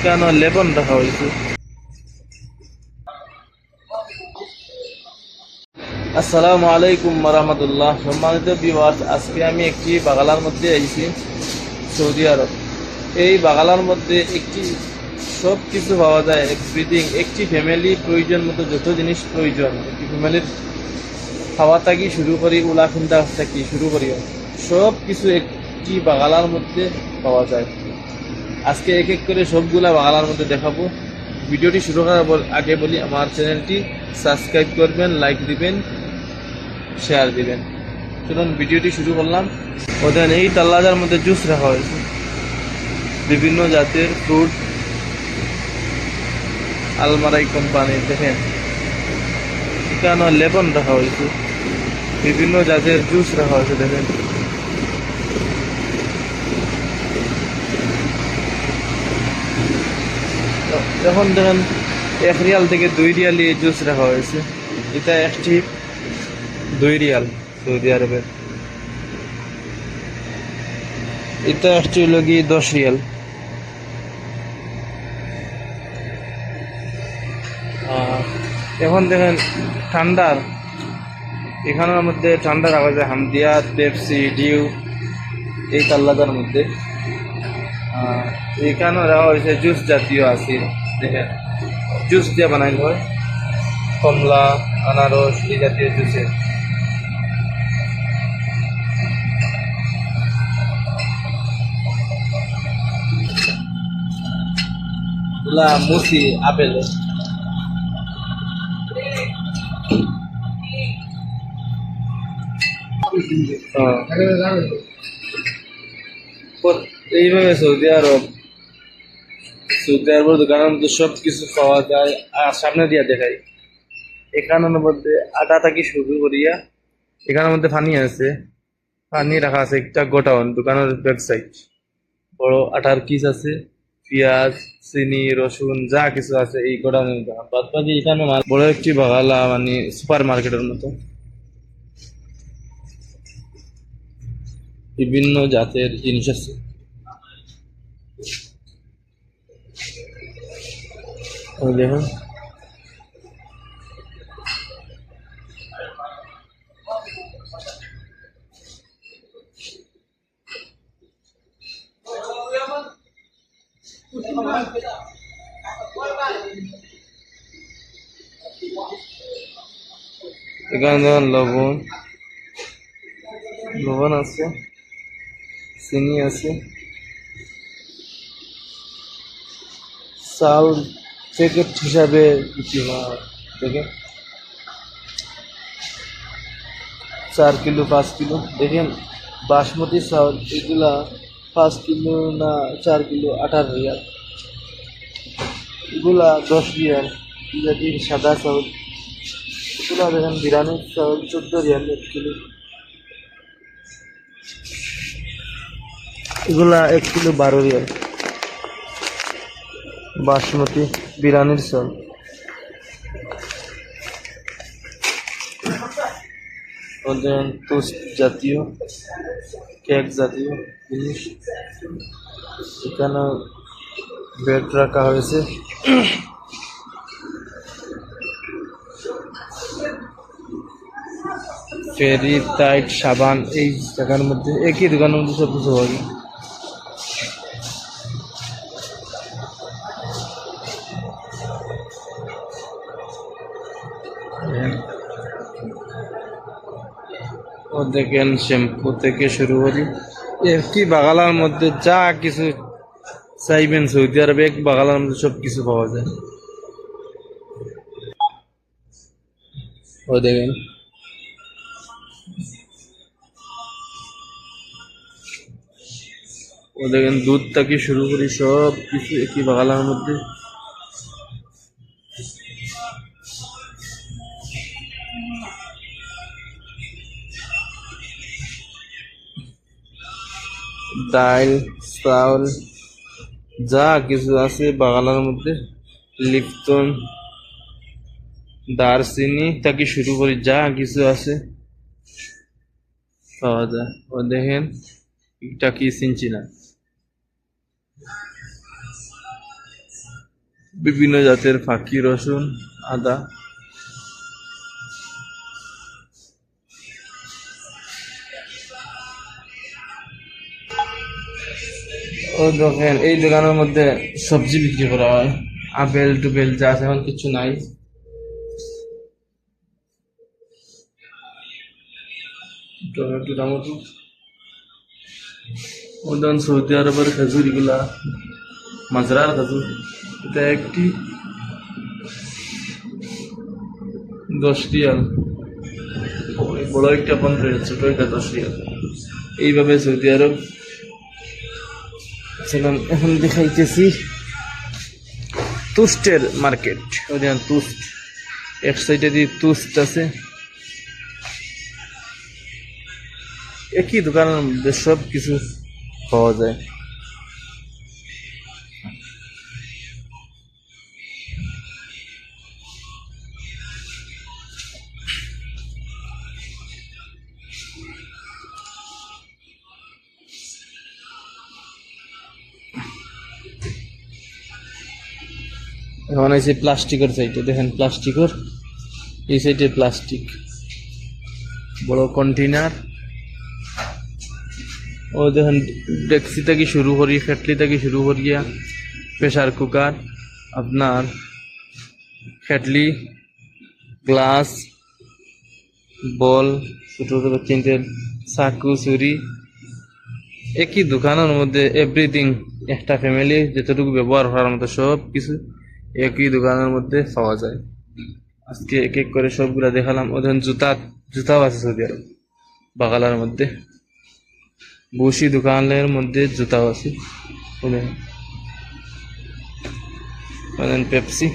Chicken ও লেবন রাখা হয়েছে। আসসালামু আলাইকুম রাহমাতুল্লাহ। সম্মানিত ভিউয়ার্স, আজকে আমি একটি বাগালার মধ্যে এসেছি, সৌদি আরব। এই বাগালার মধ্যে একটি সব কিছু পাওয়া যায়, এভরিথিং। একটি ফ্যামিলি প্রয়োজন মতো যত জিনিস প্রয়োজন, একটি ফ্যামিলির খাওয়া থাকি শুরু করি, উলাফিন্দা থাকি শুরু করি, সব কিছু একটি বাগালার মধ্যে পাওয়া যায়। আজকে এক এক করে সবগুলা বাগালার মধ্যে দেখাবো। ভিডিওটি শুরু করার আগে বলি, আমার চ্যানেলটি সাবস্ক্রাইব করবেন, লাইক দিবেন, শেয়ার দিবেন। চলুন ভিডিওটি শুরু করলাম। ওদের এই তাল্লাজার মধ্যে জুস রাখা হয়েছে, বিভিন্ন জাতের ফ্রুট। আলমারাই কোম্পানি, দেখেন চিকেন ও লেবন রাখা হয়েছে, বিভিন্ন জাতের জুস রাখা হয়েছে। দেখেন এখন দেখেন 1 রিয়াল থেকে 2 রিয়াল এই জুস রাখা হয়েছে। এটা একটি 2 রিয়াল সৌদি আরবের। এটা একটি হলো কি 10 রিয়াল। এখন দেখেন ঠান্ডার, এখানের মধ্যে ঠান্ডা রাখা যায় হামদিয়া, পেপসি, ডিউ এই তাল্লাদার মধ্যে। এখানেও রাখা হয়েছে জুস জাতীয় আছে। দেখেন জুস দিয়ে বানাইল হয়, কমলা, আনারস এই জাতীয় জুসের। এগুলা মুসি আপেল। এইভাবে সৌদি আরবের দোকানের মধ্যে সব কিছু পাওয়া যায়। আর সামনে দিয়া দেখাই, এখানের মধ্যে আটা থাকি শুরু করিয়া, এখানের মধ্যে পানি আছে, পানি রাখা আছে একটা গোডাউন। দোকানের ওয়েবসাইট, বড় আটার কিস আছে, পেঁয়াজ, চিনি, রসুন যা কিছু আছে এই গোডাউনের দোকান। বাদ বাকি এখানে বড় একটি বাগালা, মানে সুপার মার্কেটের মতো। বিভিন্ন জাতের জিনিস আছে। ওই দেখুন এখানে দেখুন লবণ, লবণ আছে, চিনি আছে, চাল প্যাকেট হিসাবে বিক্রি হয়। দেখেন 4 কিলো 5 কিলো। দেখেন বাসমতি চাউল, এগুলা 5 কিলো না 4 কিলো 18 রিয়াল, এগুলা 10 রিয়াল। বিরাটি সাদা চাউল, এগুলা দেখেন বিরিয়ানির চাউল 14 রিয়াল 1 কিলো, এগুলা 1 কিলো 12 রিয়াল। বাসমতি বিরিয়ানির চাউল। ওদের টোস্ট জাতীয়, কেক জাতীয় জিনিস। এখানে ব্রেড রাখা হয়েছে। ফেরি, টাইট, সাবান এই জায়গার মধ্যে, একই দোকানের মধ্যে সব কিছু হবে। ও দেখেন শ্যাম্পু থেকে শুরু করি, একটি বাগালার মধ্যে যা কিছু চাইবেন সৌদি আরবে এক বাগালার মধ্যে সব কিছু পাওয়া যায়। ও দেখেন দুধ থেকে শুরু করি সব কিছু একই বাগালার মধ্যে। ডাল, চাউল যা কিছু আছে বাগালার মধ্যে। লিপটন, দারচিনি থেকে শুরু করি যা কিছু আছে পাওয়া যায়। ও দেখেন এটা কি চিনছি না। বিভিন্ন জাতের ফাঁকি, রসুন, আদা। ও দেখেন এই দোকানের মধ্যে সবজি বিক্রি করা হয়, আপেল টুপেল যা আছে, এখন কিছু নাই। টমেটো টমেটো ওজন সৌদি আরবের খেজুর, এগুলা মাজরার খেজুর। এটা একটি 10 রিয়াল, বড় একটা 15 রিয়াল, ছোট একটা 10 রিয়াল। এইভাবে সৌদি আরব। চলুন এখন দেখাইতেছি তুস্টের মার্কেট। ওই দেখেন তুস্ট, এক সাইডে দিয়ে তুস্ট আছে। একই দোকানের মধ্যে সব কিছু পাওয়া যায়। এখন আছে প্লাস্টিকের সাইডে, দেখেন প্লাস্টিকের এই সাইডে প্লাস্টিক, বড় কন্টেনার। ও দেখেন ডেক্সি থেকে শুরু করি, কেটলি থেকে শুরু করিয়া প্রেসার কুকার, আপনার কেটলি, গ্লাস, বল, ছোট ছোট চিন্তের চাকু, ছুরি। একই দোকানের মধ্যে এভরিথিং, একটা ফ্যামিলি যতটুকু ব্যবহার করার মতো সব কিছু একই দোকানের মধ্যে পাওয়া যায়। আজকে এক এক করে সবগুলা দেখালাম। ওদের জুতাও আছে সৌদি আরব বাগালার মধ্যে, বসি দোকানের মধ্যে জুতাও আছে। পেপসি